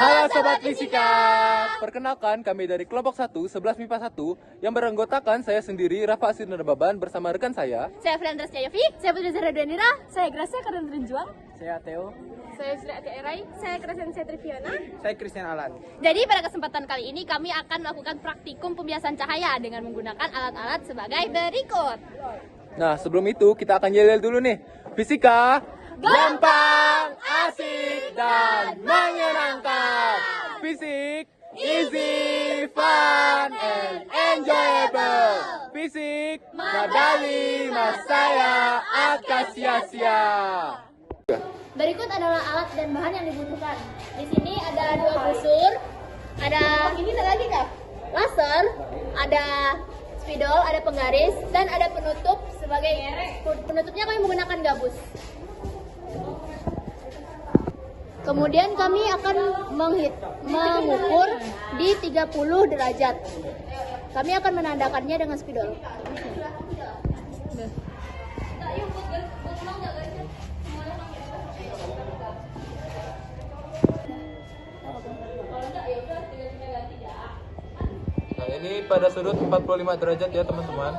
Halo Sobat Fisika, perkenalkan kami dari kelompok 1, 11 MIPA 1 yang beranggotakan saya sendiri, Rafa Asirnarbaban bersama rekan saya. Saya Frendra Syayofi, saya Putri Zahra Danira, saya Gracia Karendrin Juang, Saya Theo. saya Sri Ati Erai, saya Crescencia Triviana. Saya Christian Alan. Jadi pada kesempatan kali ini kami akan melakukan praktikum pembiasan cahaya dengan menggunakan alat-alat sebagai berikut. Nah, sebelum itu kita akan yel-yel dulu nih. Fisika gampang, asik, dan menyenangkan. Fisik easy, fun, and enjoyable. Fisik medali mas saya akan sia-sia. Berikut adalah alat dan bahan yang dibutuhkan. Di sini ada 2 busur, ada ini lagi kah? Laser, ada spidol, ada penggaris, dan ada penutup. Sebagai penutupnya kami menggunakan gabus. Kemudian kami akan mengukur di 30 derajat. Kami akan menandakannya dengan spidol. Nah, ini pada sudut 45 derajat ya teman-teman.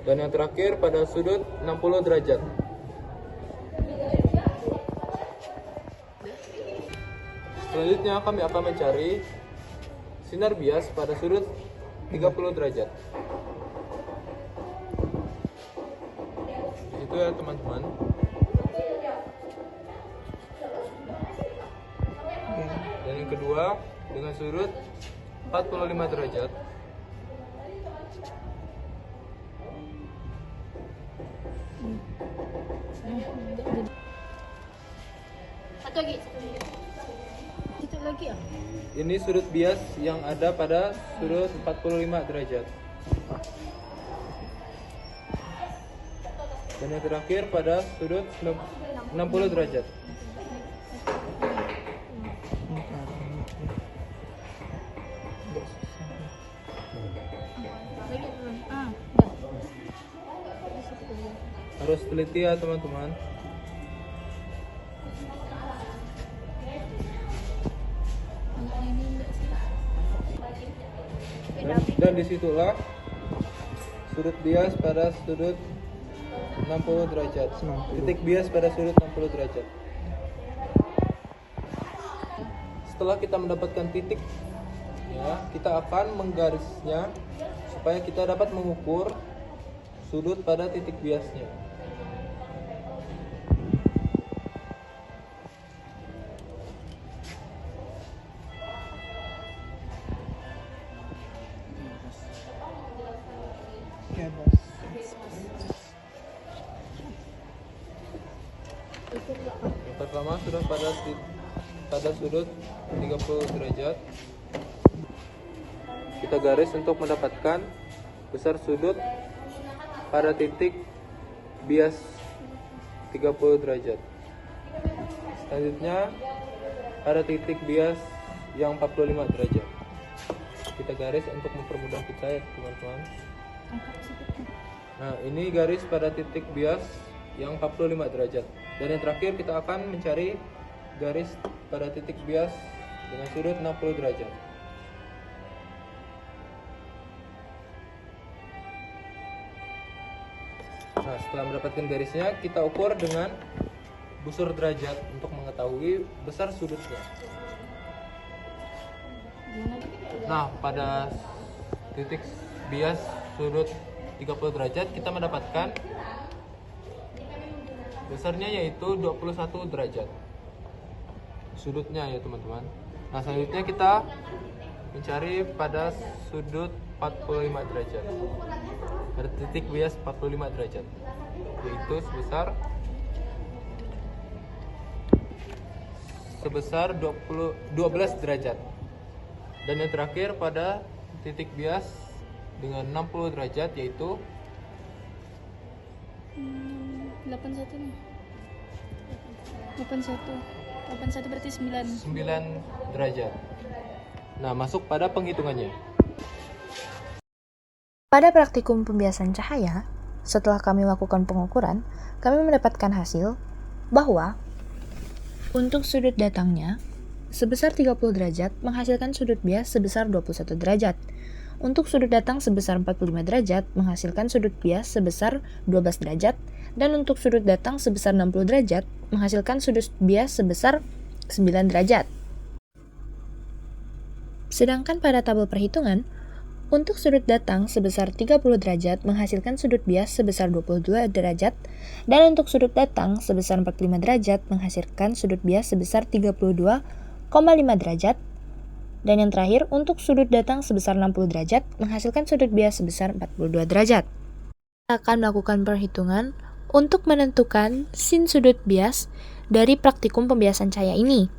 Dan yang terakhir pada sudut 60 derajat. Selanjutnya kami akan mencari sinar bias pada sudut 30 derajat. Itu ya teman-teman. Dan yang kedua dengan sudut 45 derajat. Satu lagi ya? Ini sudut bias yang ada pada sudut 45 derajat. Dan yang terakhir pada sudut 60 derajat. Harus teliti ya teman-teman. Dan disitulah sudut bias pada sudut 60 derajat. Titik bias pada sudut 60 derajat. Setelah kita mendapatkan titik, ya, kita akan menggarisnya supaya kita dapat mengukur sudut pada titik biasnya. Yang pertama sudah pada sudut 30 derajat. Kita garis untuk mendapatkan besar sudut pada titik bias 30 derajat. Selanjutnya pada titik bias yang 45 derajat. Kita garis untuk mempermudah kita ya teman-teman. Nah, ini garis pada titik bias yang 45 derajat. Dan yang terakhir kita akan mencari garis pada titik bias dengan sudut 60 derajat. Nah, setelah mendapatkan garisnya, kita ukur dengan busur derajat untuk mengetahui besar sudutnya. Nah, pada titik bias sudut 30 derajat kita mendapatkan besarnya yaitu 21 derajat sudutnya ya teman-teman. Nah, selanjutnya kita mencari pada sudut 45 derajat, pada titik bias 45 derajat, yaitu sebesar 12 derajat. Dan yang terakhir pada titik bias dengan 60 derajat yaitu 81 nih. 81 berarti 9 derajat. Nah, masuk pada penghitungannya. Pada praktikum pembiasan cahaya, setelah kami melakukan pengukuran, kami mendapatkan hasil bahwa Untuk sudut datangnya, sebesar 30 derajat menghasilkan sudut bias sebesar 21 derajat. Untuk sudut datang sebesar 45 derajat menghasilkan sudut bias sebesar 12 derajat. Dan untuk sudut datang sebesar 60 derajat menghasilkan sudut bias sebesar 9 derajat. Sedangkan pada tabel perhitungan, untuk sudut datang sebesar 30 derajat menghasilkan sudut bias sebesar 22 derajat, dan untuk sudut datang sebesar 45 derajat menghasilkan sudut bias sebesar 32,5 derajat, dan yang terakhir untuk sudut datang sebesar 60 derajat menghasilkan sudut bias sebesar 42 derajat. Kita akan melakukan perhitungan untuk menentukan sin sudut bias dari praktikum pembiasan cahaya ini.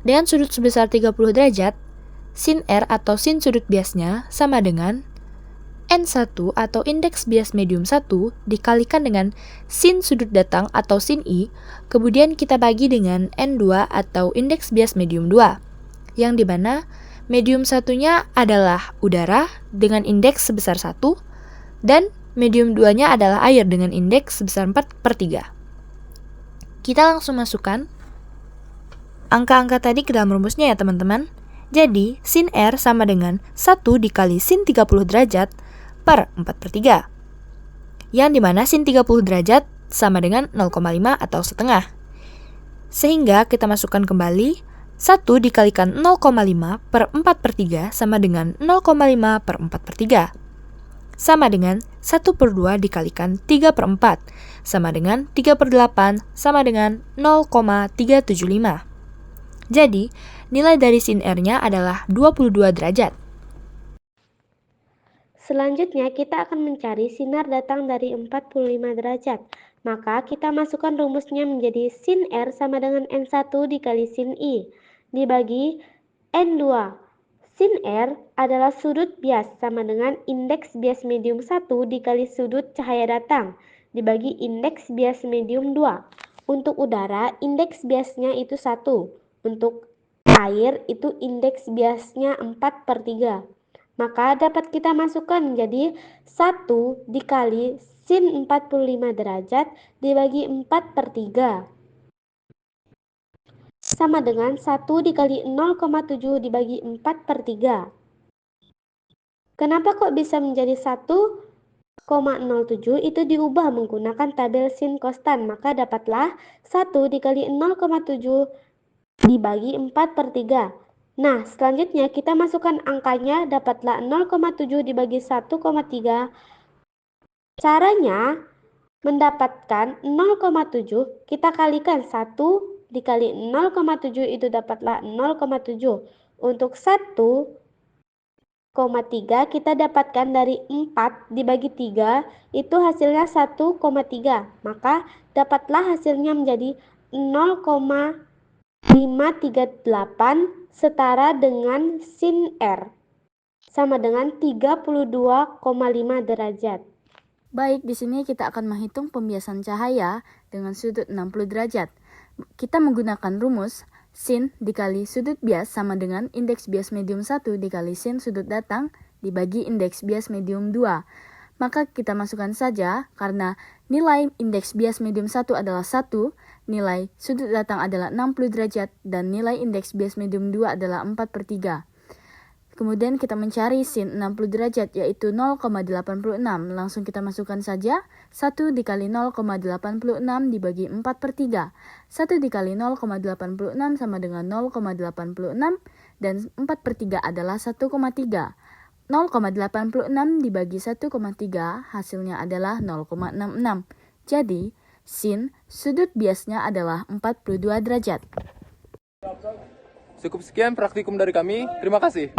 Dengan sudut sebesar 30 derajat, sin R atau sin sudut biasnya sama dengan N1 atau indeks bias medium 1 dikalikan dengan sin sudut datang atau sin I, kemudian kita bagi dengan N2 atau indeks bias medium 2, yang dimana medium satunya adalah udara dengan indeks sebesar 1, dan medium 2-nya adalah air dengan indeks sebesar 4/3. Kita langsung masukkan angka-angka tadi ke dalam rumusnya ya teman-teman. Jadi, sin R sama dengan 1 dikali sin 30 derajat per 4/3. Yang dimana sin 30 derajat sama dengan 0,5 atau setengah. Sehingga kita masukkan kembali 1 dikalikan 0,5 per 4/3 sama dengan 0,5 per 4/3. Sama dengan 1/2 dikalikan 3/4 sama dengan 3/8 sama dengan 0,375. Jadi, nilai dari sin R-nya adalah 22 derajat. Selanjutnya, kita akan mencari sinar datang dari 45 derajat. Maka, kita masukkan rumusnya menjadi sin R sama dengan N1 dikali sin I, dibagi N2. Sin R adalah sudut bias sama dengan indeks bias medium 1 dikali sudut cahaya datang, dibagi indeks bias medium 2. Untuk udara, indeks biasnya itu 1. Untuk air itu indeks biasnya 4/3. Maka dapat kita masukkan menjadi 1 dikali sin 45 derajat dibagi 4/3. Sama dengan 1 dikali 0,7 dibagi 4/3. Kenapa kok bisa menjadi 1,07? Itu diubah menggunakan tabel sin konstan. Maka dapatlah 1 dikali 0,7 dibagi 4/3. Nah, selanjutnya kita masukkan angkanya, dapatlah 0,7 dibagi 1,3. Caranya mendapatkan 0,7, kita kalikan 1 dikali 0,7 itu dapatlah 0,7. Untuk 1,3 kita dapatkan dari 4 dibagi 3, itu hasilnya 1,3. Maka dapatlah hasilnya menjadi 0,538 setara dengan sin R sama dengan 32,5 derajat. Baik, di sini kita akan menghitung pembiasan cahaya dengan sudut 60 derajat. Kita menggunakan rumus sin dikali sudut bias sama dengan indeks bias medium 1 dikali sin sudut datang dibagi indeks bias medium 2. Maka kita masukkan saja, karena nilai indeks bias medium 1 adalah 1, nilai sudut datang adalah 60 derajat, dan nilai indeks bias medium 2 adalah 4/3. Kemudian kita mencari sin 60 derajat, yaitu 0,86. Langsung kita masukkan saja, 1 dikali 0,86 dibagi 4/3. 1 dikali 0,86 sama dengan 0,86, dan 4/3 adalah 1,3. 0,86 dibagi 1,3 hasilnya adalah 0,66. Jadi, sin sudut biasnya adalah 42 derajat. Cukup sekian praktikum dari kami. Terima kasih.